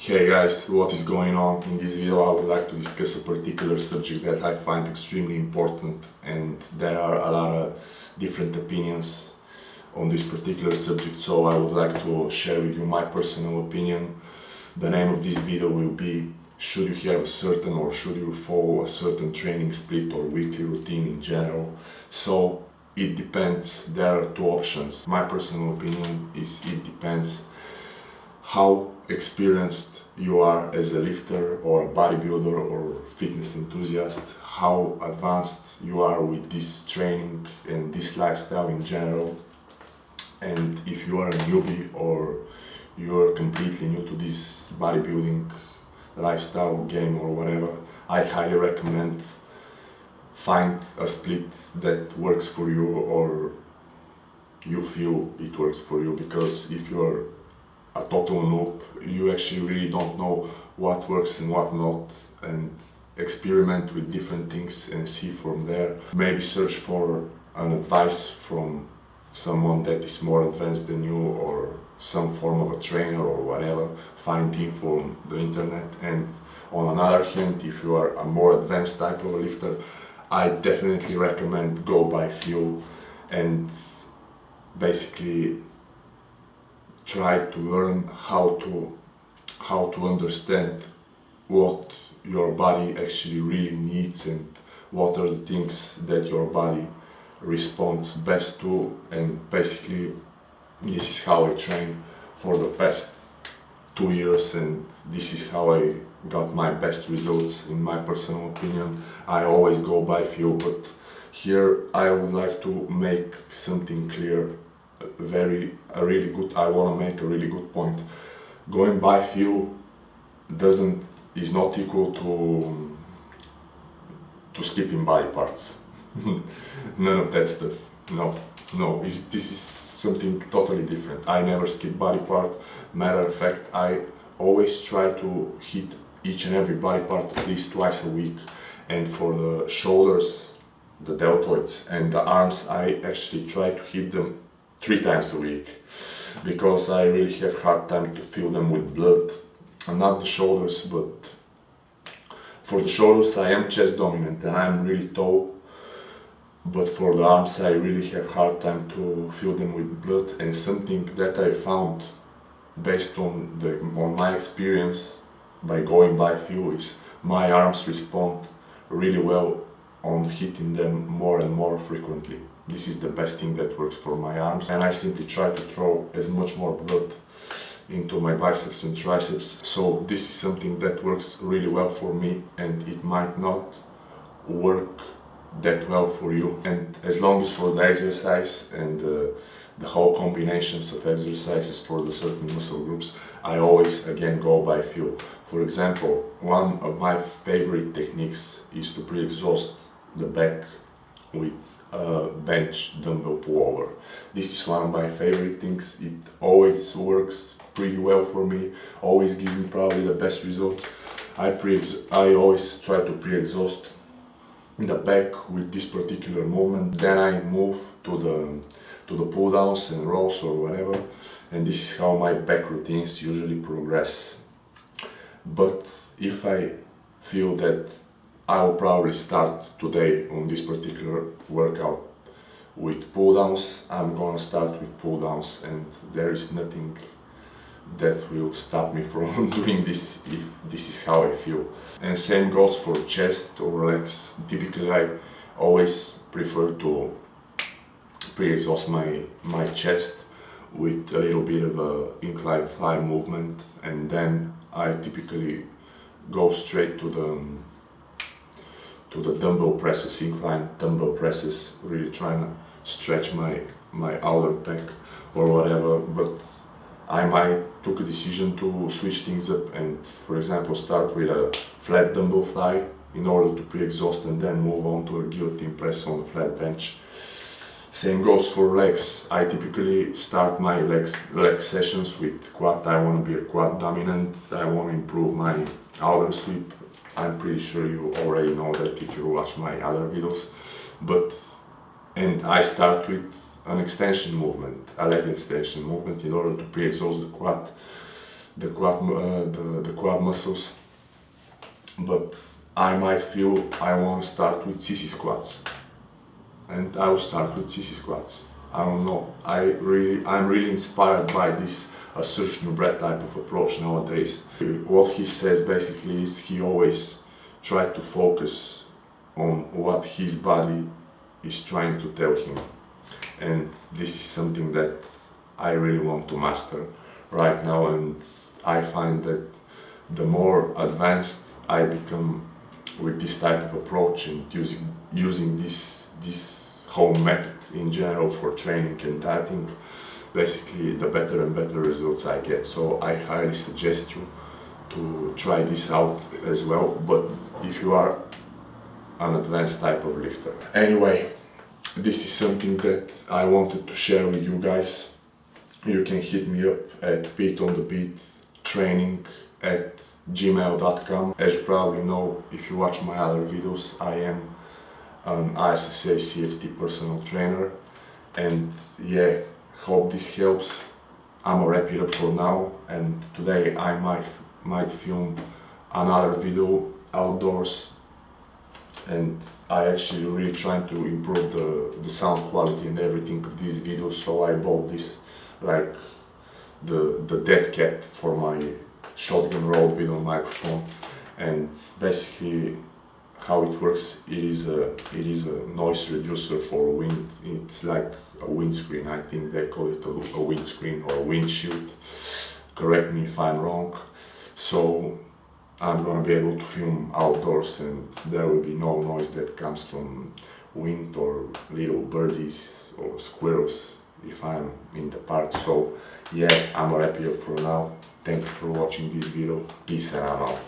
Hey guys, what is going on? In this video I would like to discuss a particular subject that I find extremely important, and there are a lot of different opinions on this particular subject, so I would like to share with you my personal opinion. The name of this video will be: should you have a certain or should you follow a certain training split or weekly routine in general? So it depends. There are two options. My personal opinion is it depends how experienced you are as a lifter or a bodybuilder or fitness enthusiast, how advanced you are with this training and this lifestyle in general. And if you are a newbie or you're completely new to this bodybuilding lifestyle game or whatever, I highly recommend find a split that works for you or you feel it works for you, because if you're a total noob, you actually really don't know what works and what not, and experiment with different things and see from there. Maybe search for an advice from someone that is more advanced than you or some form of a trainer or whatever. Find info on the internet. And on another hand, if you are a more advanced type of a lifter, I definitely recommend go by feel and basically try to learn how to understand what your body actually really needs and what are the things that your body responds best to. And basically this is how I train for the past 2 years, and this is how I got my best results in my personal opinion. I always go by feel, but here I would like to make something clear. I want to make a really good point. Going by feel is not equal to skipping body parts. None of that stuff. No. This is something totally different. I never skip body part. Matter of fact, I always try to hit each and every body part at least twice a week. And for the shoulders, the deltoids, and the arms, I actually try to hit them 3 times a week, because I really have hard time to fill them with blood. And not the shoulders, but for the shoulders I am chest dominant and I'm really tall, but for the arms I really have hard time to fill them with blood. And something that I found based on my experience by going by feel is my arms respond really well on hitting them more and more frequently. This is the best thing that works for my arms, and I simply try to throw as much more blood into my biceps and triceps. So this is something that works really well for me, and it might not work that well for you. And as long as for the exercise and the whole combinations of exercises for the certain muscle groups, I always again go by feel. For example, one of my favorite techniques is to pre-exhaust the back with bench dumbbell pullover. This is one of my favorite things. It always works pretty well for me, always gives me probably the best results. I always try to pre-exhaust the back with this particular movement, then I move to the pull downs and rows or whatever, and this is how my back routines usually progress. But if I feel that I will probably start today on this particular workout with pull downs, I'm gonna start with pull downs, and there is nothing that will stop me from doing this if this is how I feel. And same goes for chest or legs. Typically I always prefer to pre-exhaust my chest with a little bit of a incline fly movement, and then I typically go straight to the dumbbell presses, incline dumbbell presses, really trying to stretch my outer back or whatever. But I might took a decision to switch things up and, for example, start with a flat dumbbell fly in order to pre-exhaust and then move on to a guillotine press on the flat bench. Same goes for legs. I typically start my leg sessions with quad. I want to be a quad dominant. I want to improve my outer sweep. I'm pretty sure you already know that if you watch my other videos. And I start with an extension movement, a leg extension movement, in order to pre-exhaust the quad. the quad muscles, but I might feel I want to start with CC squats, and I will start with CC squats. I don't know. I'm really inspired by this assertion breath type of approach nowadays. What he says basically is he always tried to focus on what his body is trying to tell him, and this is something that I really want to master right now. And I find that the more advanced I become with this type of approach and using this whole method in general for training and dieting, basically the better and better results I get. So I highly suggest you to try this out as well, but if you are an advanced type of lifter. Anyway, this is something that I wanted to share with you guys. You can hit me up at beatonthebeattraining@gmail.com. As you probably know, if you watch my other videos, I am an ISSA CFT personal trainer, and yeah, hope this helps. I'm gonna wrap it up for now, and today I might film another video outdoors, and I actually really trying to improve the sound quality and everything of these videos, so I bought this, like the dead cat for my shotgun road video microphone. And basically how it works, it is a noise reducer for wind. It's like a windscreen. I think they call it a windscreen or a windshield, correct me if I'm wrong. So I'm gonna be able to film outdoors, and there will be no noise that comes from wind or little birdies or squirrels if I'm in the park. So yeah, I'm gonna wrap it up for now. Thank you for watching this video. Peace, and I'm out.